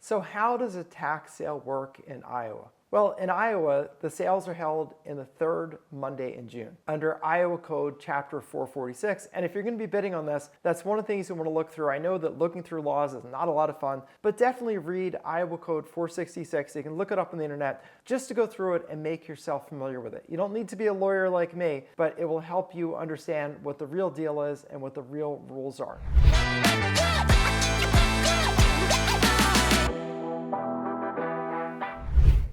So how does a tax sale work in Iowa? Well, in Iowa, the sales are held in the third Monday in June under Iowa Code Chapter 446. And if you're going to be bidding on this, that's one of the things you want to look through. I know that looking through laws is not a lot of fun, but definitely read Iowa Code 466. You can look it up on the internet just to go through it and make yourself familiar with it. You don't need to be a lawyer like me, but it will help you understand what the real deal is and what the real rules are.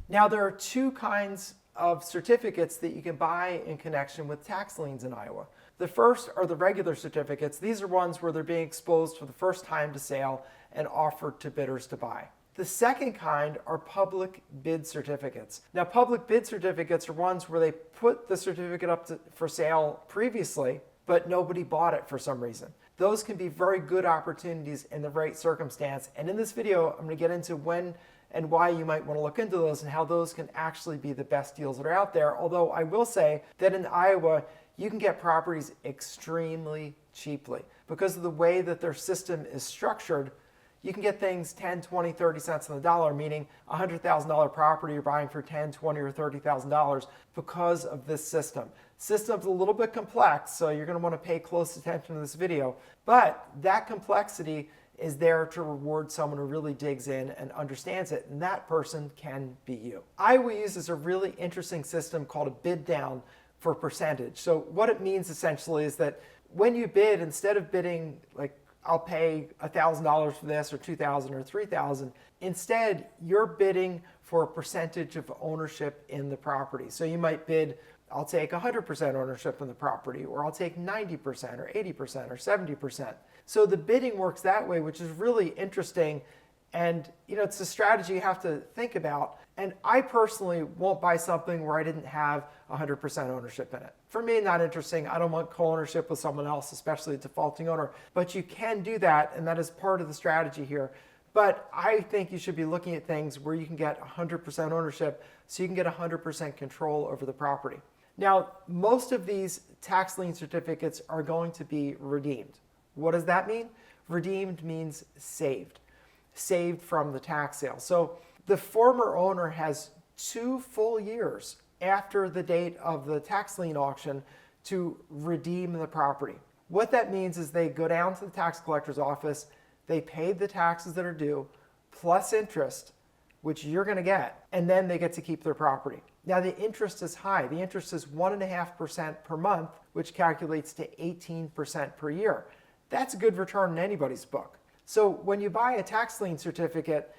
Now, there are two kinds of certificates that you can buy in connection with tax liens in Iowa. The first are the regular certificates. These are ones where they're being exposed for the first time to sale and offered to bidders to buy. The second kind are public bid certificates. Now, public bid certificates are ones where they put the certificate up for sale previously, but nobody bought it for some reason. Those can be very good opportunities in the right circumstance. And in this video, I'm going to get into when and why you might want to look into those and how those can actually be the best deals that are out there. Although I will say that in Iowa, you can get properties extremely cheaply. Because of the way that their system is structured, you can get things 10, 20, 30 cents on the dollar, meaning a $100,000 property you're buying for 10, 20, or $30,000 because of this system. System's a little bit complex, so you're going to want to pay close attention to this video. But that complexity is there to reward someone who really digs in and understands it, and that person can be you. Iowa uses a really interesting system called a bid down for percentage. So what it means essentially is that when you bid, instead of bidding like, I'll pay $1,000 for this or $2,000 or $3,000, instead you're bidding for a percentage of ownership in the property. So you might bid, I'll take 100% ownership in the property, or I'll take 90% or 80% or 70%. So the bidding works that way, which is really interesting. And it's a strategy you have to think about. And I personally won't buy something where I didn't have 100% ownership in it. For me, not interesting. I don't want co-ownership with someone else, especially a defaulting owner. But you can do that, and that is part of the strategy here. But I think you should be looking at things where you can get 100% ownership so you can get 100% control over the property. Now, most of these tax lien certificates are going to be redeemed. What does that mean? Redeemed means saved. Saved from the tax sale. So the former owner has 2 full years after the date of the tax lien auction to redeem the property. What that means is they go down to the tax collector's office, they pay the taxes that are due, plus interest, which you're going to get, and then they get to keep their property. Now, the interest is high. The interest is 1.5% per month, which calculates to 18% per year. That's a good return in anybody's book. So when you buy a tax lien certificate,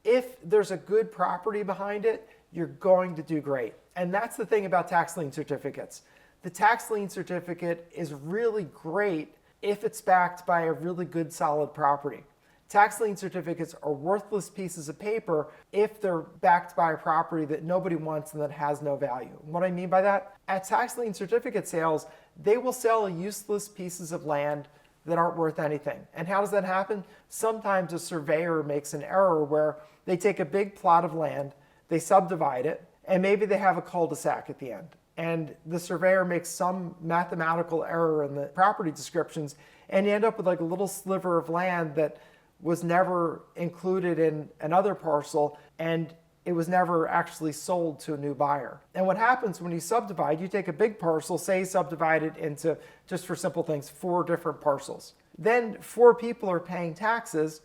if there's a good property behind it, you're going to do great. And that's the thing about tax lien certificates. The tax lien certificate is really great if it's backed by a really good, solid property. Tax lien certificates are worthless pieces of paper if they're backed by a property that nobody wants and that has no value. What I mean by that? At tax lien certificate sales, they will sell useless pieces of land that aren't worth anything. And how does that happen? Sometimes a surveyor makes an error where they take a big plot of land, they subdivide it, and maybe they have a cul-de-sac at the end. And the surveyor makes some mathematical error in the property descriptions, and you end up with like a little sliver of land that was never included in another parcel, and it was never actually sold to a new buyer. And what happens when you subdivide, you take a big parcel, say subdivide it into, just for simple things, 4 different parcels. Then 4 people are paying taxes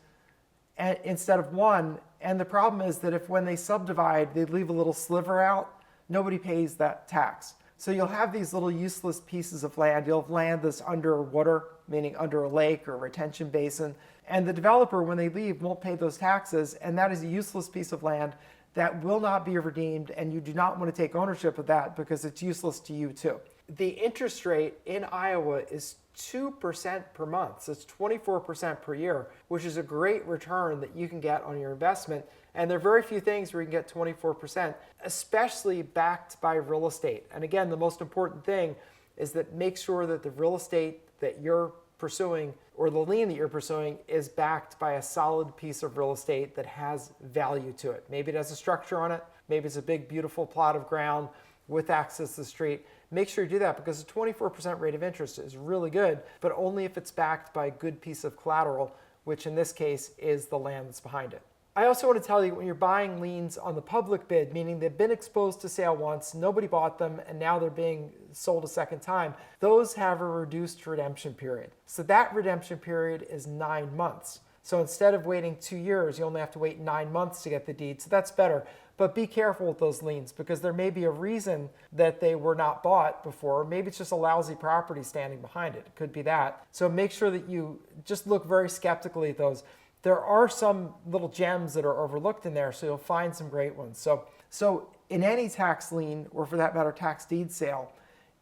instead of 1. And the problem is that if when they subdivide, they leave a little sliver out, nobody pays that tax. So you'll have these little useless pieces of land. You'll have land that's underwater, meaning under a lake or a retention basin. And the developer, when they leave, won't pay those taxes. And that is a useless piece of land that will not be redeemed, and you do not want to take ownership of that because it's useless to you too. The interest rate in Iowa is 2% per month, so it's 24% per year, which is a great return that you can get on your investment. And there are very few things where you can get 24%, especially backed by real estate. And again, the most important thing is that make sure that the real estate that you're pursuing or the lien that you're pursuing is backed by a solid piece of real estate that has value to it. Maybe it has a structure on it. Maybe it's a big, beautiful plot of ground with access to the street. Make sure you do that because a 24% rate of interest is really good, but only if it's backed by a good piece of collateral, which in this case is the land that's behind it. I also want to tell you, when you're buying liens on the public bid, meaning they've been exposed to sale once, nobody bought them, and now they're being sold a second time, those have a reduced redemption period. So that redemption period is 9 months. So instead of waiting 2 years, you only have to wait 9 months to get the deed. So that's better. But be careful with those liens, because there may be a reason that they were not bought before. Maybe it's just a lousy property standing behind it. It could be that. So make sure that you just look very skeptically at those. There are some little gems that are overlooked in there, so you'll find some great ones. So in any tax lien, or for that matter, tax deed sale,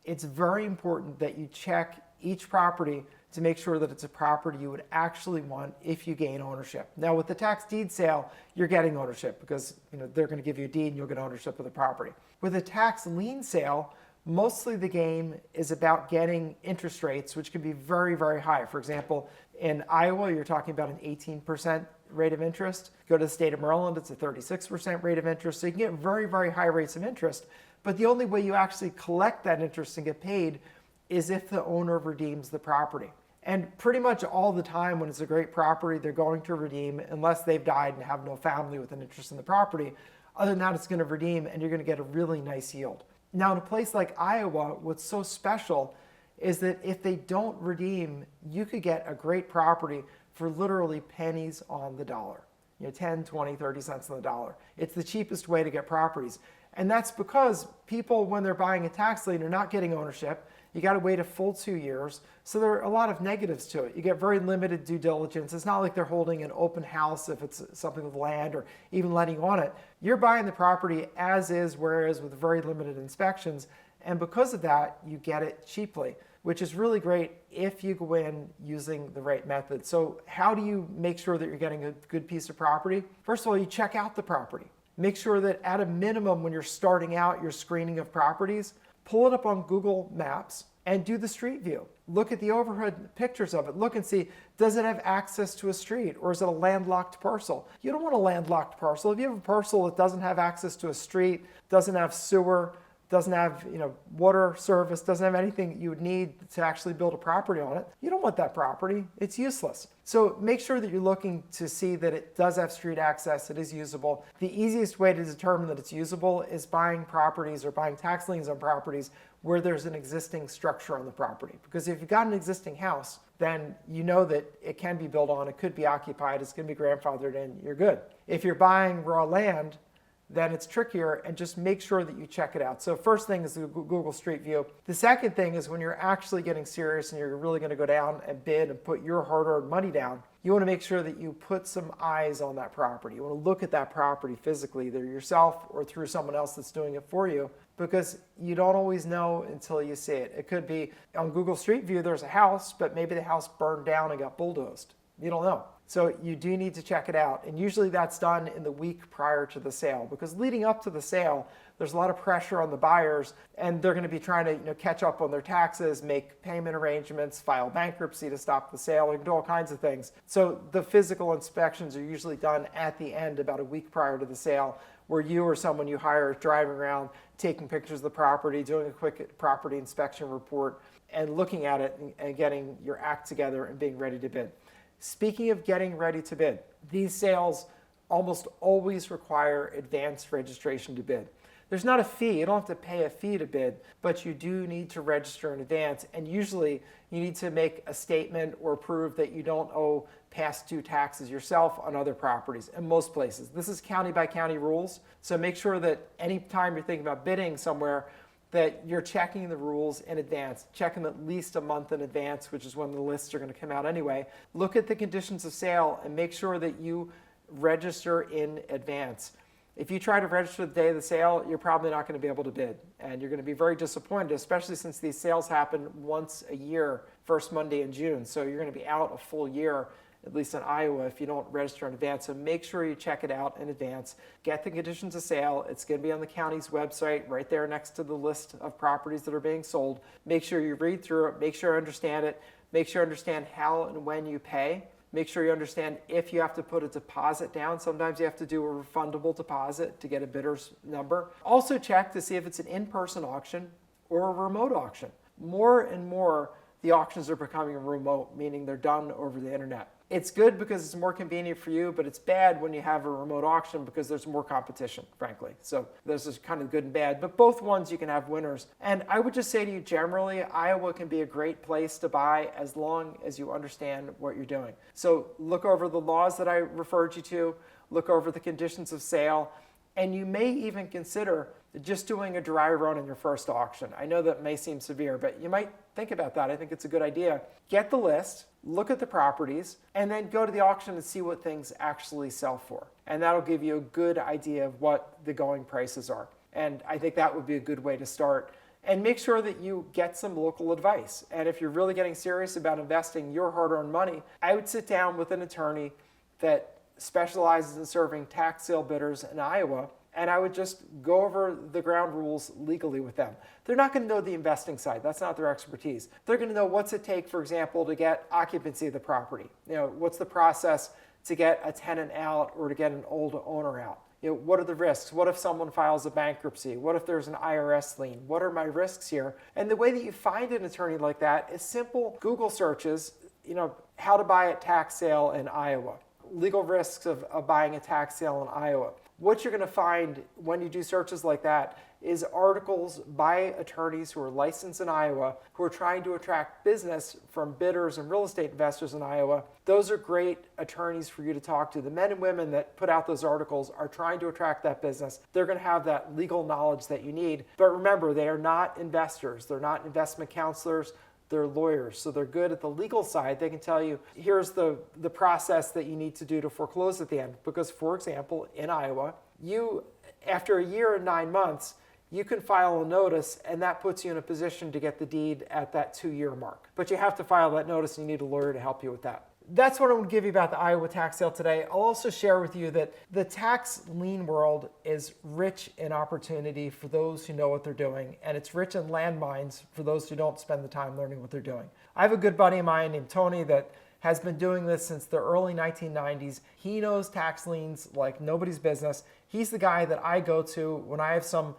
it's very important that you check each property to make sure that it's a property you would actually want if you gain ownership. Now, with the tax deed sale, you're getting ownership because they're going to give you a deed and you'll get ownership of the property. With a tax lien sale, mostly the game is about getting interest rates, which can be very, very high. For example, in Iowa, you're talking about an 18% rate of interest. Go to the state of Maryland, it's a 36% rate of interest. So you can get very, very high rates of interest. But the only way you actually collect that interest and get paid is if the owner redeems the property. And pretty much all the time when it's a great property, they're going to redeem unless they've died and have no family with an interest in the property. Other than that, it's going to redeem and you're going to get a really nice yield. Now, in a place like Iowa, what's so special is that if they don't redeem, you could get a great property for literally pennies on the dollar. 10, 20, 30 cents on the dollar. It's the cheapest way to get properties. And that's because people, when they're buying a tax lien, are not getting ownership. You got to wait a full 2 years. So there are a lot of negatives to it. You get very limited due diligence. It's not like they're holding an open house if it's something with land or even letting on it. You're buying the property as is, where is, with very limited inspections. And because of that, you get it cheaply, which is really great if you go in using the right method. So how do you make sure that you're getting a good piece of property? First of all, you check out the property. Make sure that at a minimum, when you're starting out your screening of properties, pull it up on Google Maps and do the street view. Look at the overhead pictures of it. Look and see, does it have access to a street, or is it a landlocked parcel? You don't want a landlocked parcel. If you have a parcel that doesn't have access to a street, doesn't have sewer, doesn't have water service, doesn't have anything you would need to actually build a property on it, you don't want that property. It's useless. So make sure that you're looking to see that it does have street access, it is usable. The easiest way to determine that it's usable is buying properties or buying tax liens on properties where there's an existing structure on the property. Because if you've got an existing house, then you know that it can be built on, it could be occupied, it's going to be grandfathered in, you're good. If you're buying raw land, then it's trickier, and just make sure that you check it out. So first thing is the Google Street View. The second thing is when you're actually getting serious and you're really going to go down and bid and put your hard-earned money down, you want to make sure that you put some eyes on that property. You want to look at that property physically, either yourself or through someone else that's doing it for you, because you don't always know until you see it. It could be on Google Street View, there's a house, but maybe the house burned down and got bulldozed. You don't know. So you do need to check it out. And usually that's done in the week prior to the sale, because leading up to the sale, there's a lot of pressure on the buyers, and they're going to be trying to catch up on their taxes, make payment arrangements, file bankruptcy to stop the sale, and do all kinds of things. So the physical inspections are usually done at the end, about a week prior to the sale, where you or someone you hire is driving around, taking pictures of the property, doing a quick property inspection report, and looking at it and getting your act together and being ready to bid. Speaking of getting ready to bid, these sales almost always require advanced registration to bid. There's not a fee. You don't have to pay a fee to bid, but you do need to register in advance. And usually you need to make a statement or prove that you don't owe past due taxes yourself on other properties in most places. This is county by county rules. So make sure that anytime you're thinking about bidding somewhere, that you're checking the rules in advance. Check them at least a month in advance, which is when the lists are going to come out anyway. Look at the conditions of sale and make sure that you register in advance. If you try to register the day of the sale, you're probably not going to be able to bid. And you're going to be very disappointed, especially since these sales happen once a year, first Monday in June. So you're going to be out a full year, at least in Iowa, if you don't register in advance. So make sure you check it out in advance. Get the conditions of sale. It's going to be on the county's website right there next to the list of properties that are being sold. Make sure you read through it. Make sure you understand it. Make sure you understand how and when you pay. Make sure you understand if you have to put a deposit down. Sometimes you have to do a refundable deposit to get a bidder's number. Also check to see if it's an in-person auction or a remote auction. More and more, the auctions are becoming remote, meaning they're done over the internet. It's good because it's more convenient for you, but it's bad when you have a remote auction because there's more competition, frankly. So there's this kind of good and bad, but both ones you can have winners. And I would just say to you generally, Iowa can be a great place to buy as long as you understand what you're doing. So look over the laws that I referred you to, look over the conditions of sale, and you may even consider just doing a dry run in your first auction. I know that may seem severe, but you might think about that. I think it's a good idea. Get the list, look at the properties, and then go to the auction and see what things actually sell for. And that'll give you a good idea of what the going prices are. And I think that would be a good way to start. And make sure that you get some local advice. And if you're really getting serious about investing your hard-earned money, I would sit down with an attorney that specializes in serving tax sale bidders in Iowa, and I would just go over the ground rules legally with them. They're not going to know the investing side. That's not their expertise. They're going to know what's it take, for example, to get occupancy of the property. What's the process to get a tenant out or to get an old owner out? What are the risks? What if someone files a bankruptcy? What if there's an IRS lien? What are my risks here? And the way that you find an attorney like that is simple Google searches, how to buy a tax sale in Iowa. Legal risks of buying a tax sale in Iowa. What you're going to find when you do searches like that is articles by attorneys who are licensed in Iowa who are trying to attract business from bidders and real estate investors in Iowa. Those are great attorneys for you to talk to. The men and women that put out those articles are trying to attract that business. They're going to have that legal knowledge that you need. But remember, they are not investors. They're not investment counselors. They're lawyers, so they're good at the legal side. They can tell you, here's the process that you need to do to foreclose at the end. Because, for example, in Iowa, after a year and 9 months, you can file a notice, and that puts you in a position to get the deed at that 2-year mark. But you have to file that notice, and you need a lawyer to help you with that. That's what I'm going to give you about the Iowa tax sale today. I'll also share with you that the tax lien world is rich in opportunity for those who know what they're doing, and it's rich in landmines for those who don't spend the time learning what they're doing. I have a good buddy of mine named Tony that has been doing this since the early 1990s. He knows tax liens like nobody's business. He's the guy that I go to when I have some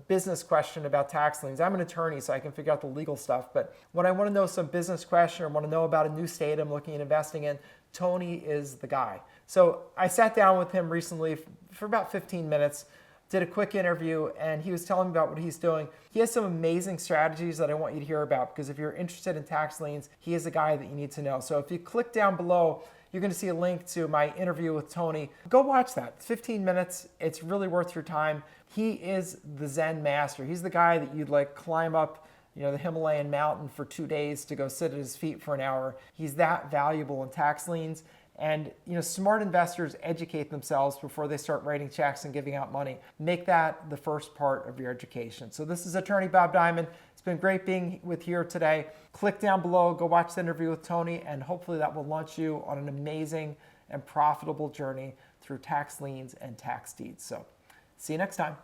business question about tax liens. I'm an attorney, so I can figure out the legal stuff. But when I want to know some business question or want to know about a new state I'm looking at investing in, Tony is the guy. So I sat down with him recently for about 15 minutes, did a quick interview, and he was telling me about what he's doing. He has some amazing strategies that I want you to hear about, because if you're interested in tax liens, he is a guy that you need to know. So if you click down below, you're going to see a link to my interview with Tony. Go watch that. It's 15 minutes. It's really worth your time. He is the Zen master. He's the guy that you'd climb up the Himalayan mountain for 2 days to go sit at his feet for an hour. He's that valuable in tax liens. And smart investors educate themselves before they start writing checks and giving out money. Make that the first part of your education. So this is Attorney Bob Diamond. It's been great being with you here today. Click down below, go watch the interview with Tony, and hopefully that will launch you on an amazing and profitable journey through tax liens and tax deeds. So see you next time.